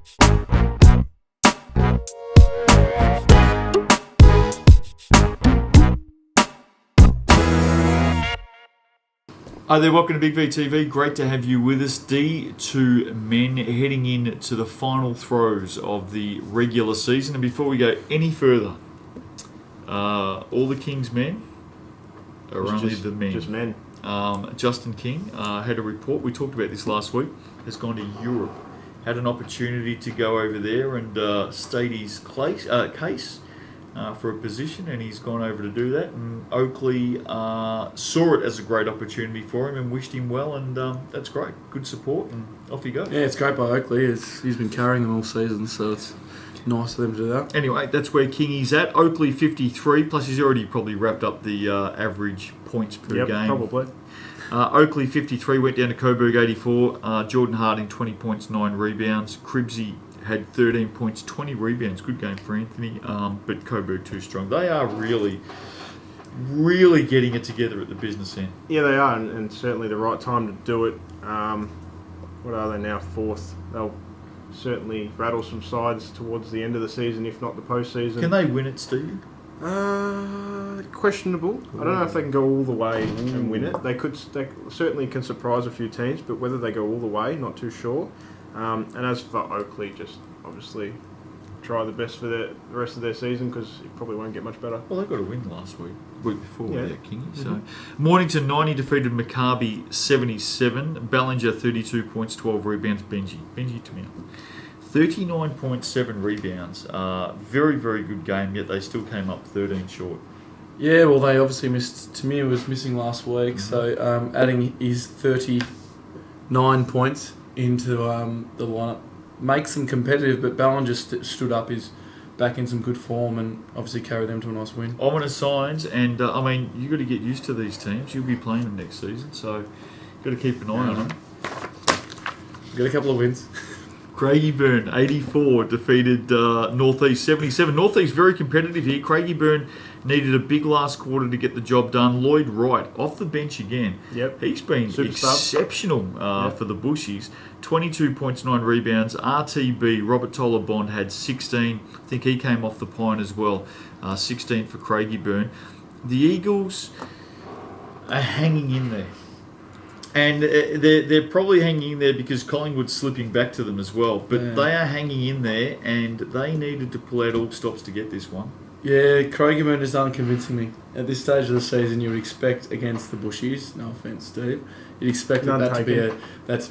Hi there, welcome to Big V TV. Great to have you with us. D2M heading in to the final throes of the regular season. And before we go any further, all the King's men are only the men. Just men. Justin King had a report, we talked about this last week, has gone to Europe. Had an opportunity to go over there and state his case for a position, and he's gone over to do that. And Oakley saw it as a great opportunity for him and wished him well, and that's great. Good support, and off he goes. Yeah, it's great by Oakley. He's been carrying them all season, so it's nice of them to do that. Anyway, that's where Kingy's at. Oakley 53, plus he's already probably wrapped up the average points per game. Probably. Oakley 53 went down to Coburg 84. Jordan Harding 20 points, 9 rebounds. Cribsy had 13 points, 20 rebounds. Good game for Anthony, but Coburg too strong. They are really getting it together at the business end. Yeah, they are, and certainly the right time to do it. What are they now? Fourth. They'll certainly rattle some sides towards the end of the season, if not the postseason. Can they win it, Steve? Questionable. I don't know if they can go all the way and win it. They certainly can surprise a few teams, but whether they go all the way, not too sure. And as for Oakley, just obviously try the best for the rest of their season, because it probably won't get much better. Well, they got a win last week before, yeah. Kingy. So Mornington 90 defeated Maccabi 77. Ballinger 32 points, 12 rebounds. Benji to me. 39.7 rebounds. Very, very good game, yet they still came up 13 short. Yeah, well, they obviously missed. Tamir was missing last week, so adding his 39 points into the lineup makes them competitive, but Ballinger stood up, is back in some good form, and obviously carried them to a nice win. Ominous signs, and I mean, you've got to get used to these teams. You'll be playing them next season, so you've got to keep an eye on them. Got a couple of wins. Craigieburn 84 defeated Northeast 77. Northeast very competitive here. Craigieburn needed a big last quarter to get the job done. Lloyd Wright off the bench again. Yep. He's been exceptional for the Bushies. 22 points, 9 rebounds. RTB, Robert Toller Bond, had 16. I think he came off the pine as well. 16 for Craigieburn. The Eagles are hanging in there. And they're probably hanging in there because Collingwood's slipping back to them as well. But they are hanging in there, and they needed to pull out all stops to get this one. Yeah, Craigieburn just aren't convincing me. At this stage of the season, you would expect against the Bushies, no offence, Steve, you'd expect that to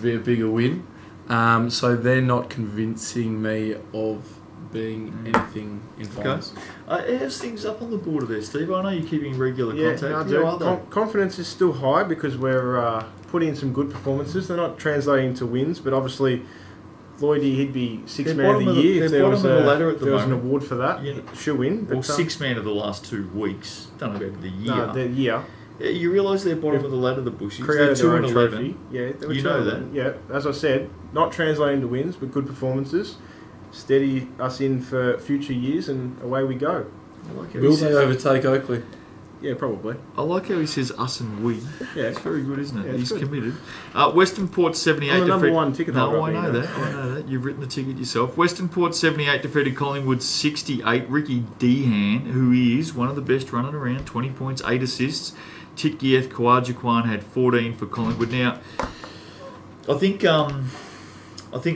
be a bigger win. So they're not convincing me of being anything in finals. Okay. How's things up on the border there, Steve? I know you're keeping regular contact. Confidence is still high because we're putting in some good performances. They're not translating into wins, but obviously Lloydie, he'd be sixth man of the year if there was an award for that. Yeah. Should win. Or sixth man of the last 2 weeks. Don't know about the year. No, the year. You realise they're bottom of the ladder, the Bushies. Created they're 2 their and own 11. trophy. Yeah, they were you know that. Yeah, as I said, not translating to wins, but good performances. Steady us in for future years, and away we go. Will they overtake Oakley? Yeah, probably. I like how he says us and we. Yeah. It's very good, isn't it? Yeah, He's good. committed. Western Port 78 I'm the number one ticket holder. No, I know that. You've written the ticket yourself. Western Port 78 defeated Collingwood 68. Ricky Dehan, who is one of the best running around, 20 points, 8 assists. Tikgieth Kawajakwan had 14 for Collingwood. Now, I think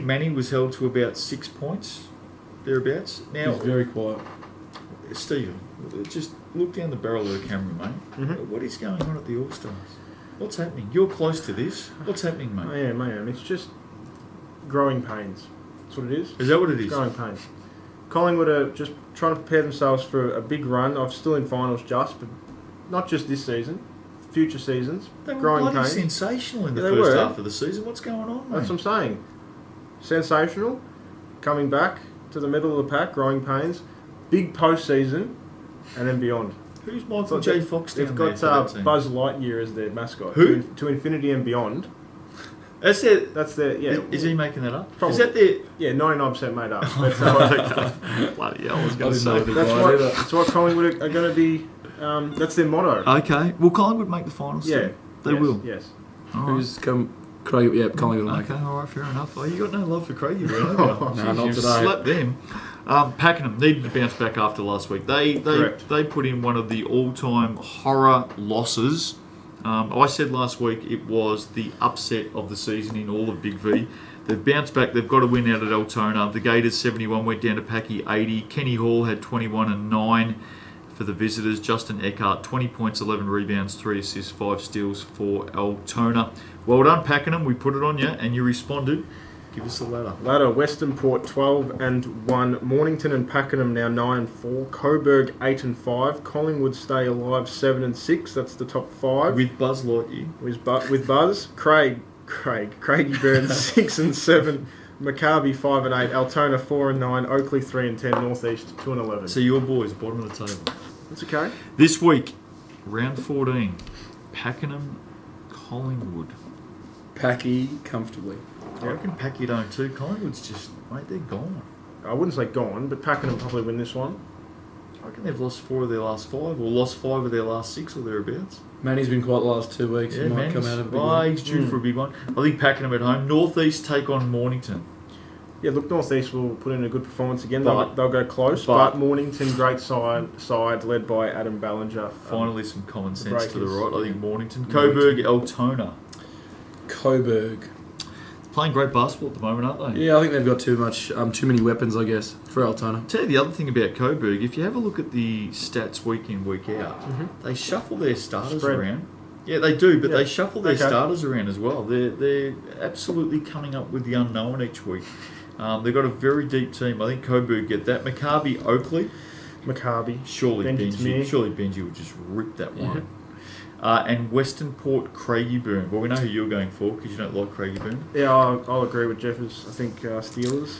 Manny was held to about 6 points, thereabouts. Now, he's very quiet. Stephen, just look down the barrel of the camera, mate. Mm-hmm. What is going on at the All-Stars? What's happening? You're close to this. What's happening, mate? I am. It's just growing pains. That's what it is. Is that what it is? Growing pains. Collingwood are just trying to prepare themselves for a big run. I'm still in finals but not just this season. Future seasons. They were growing bloody pains. sensational in the first half of the season. What's going on, mate? That's what I'm saying. Sensational. Coming back to the middle of the pack. Growing pains. Big postseason, and then beyond. Who's Michael J. Fox down there? They've got Buzz Lightyear as their mascot. Who? To infinity and beyond. That's their. Yeah. Is he making that up? Probably. Is that their? Yeah, 99% made up. Bloody hell! I was going to say. That's what Collingwood are going to be. That's their motto. Okay. Will Collingwood make the finals? Yeah. They will. Yes. Who's come Craig, yeah, Collingwood will make Okay, it. all right, fair enough. Oh, you got no love for Craigie, Burn, have you? No, not You've today. slapped them. Pakenham needed to bounce back after last week. They put in one of the all-time horror losses. I said last week it was the upset of the season in all of Big V. They've bounced back. They've got a win out at Altona. The Gators 71 went down to Packy 80. Kenny Hall had 21 and 9 for the visitors. Justin Eckhart 20 points, 11 rebounds, 3 assists, 5 steals for Altona. Well done, Pakenham. We put it on you, and you responded. Give us a ladder. Ladder, Western Port 12 and 1. Mornington and Pakenham now 9 and 4. Coburg 8 and 5. Collingwood stay alive 7 and 6. That's the top 5. With Buzz Lightyear. With Buzz. Craigie Burns 6 and 7. Maccabi 5 and 8. Altona 4 and 9. Oakley 3 and 10. Northeast 2 and 11. So your boys, bottom of the table. That's okay. This week, round 14, Pakenham, Collingwood. Packy comfortably. I reckon Packy don't too. Collingwood's just, mate, they're gone. I wouldn't say gone, but Pakenham probably win this one. I reckon they've lost 4 of their last 5, or lost 5 of their last 6 or thereabouts. Manny's been quiet the last 2 weeks. Yeah, He might man, come out of a big one. he's due for a big one. I think Pakenham at home. Northeast take on Mornington. Yeah, look, Northeast will put in a good performance again. But- They'll go close, but- but Mornington, great side led by Adam Ballinger. Finally, some common sense to the Breakers. right. I think Mornington. Coburg, Altona. Coburg. Playing great basketball at the moment, aren't they? Yeah, I think they've got too many weapons, I guess, for Altona. Tell you the other thing about Coburg, if you have a look at the stats week in, week out, they shuffle their starters Spread. around. Yeah, they do, but Yeah. they shuffle their Okay. starters around as well. They're absolutely coming up with the unknown each week. They've got a very deep team. I think Coburg get that. Maccabi, Oakley, Maccabi. surely Benji to me. Benji would just rip that one. And Western Port, Craigieburn. Well, we know who you're going for because you don't like Craigieburn. Yeah, I'll agree with Jeffers. I think Steelers.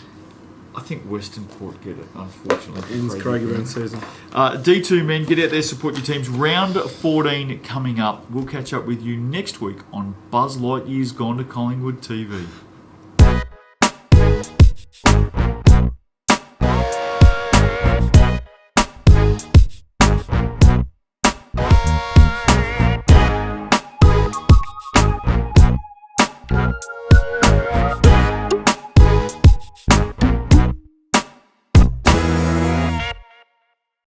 I think Western Port get it, unfortunately. Ends Craigieburn season. D2 men, get out there, support your teams. Round 14 coming up. We'll catch up with you next week on Buzz Lightyear's Gone to Collingwood TV.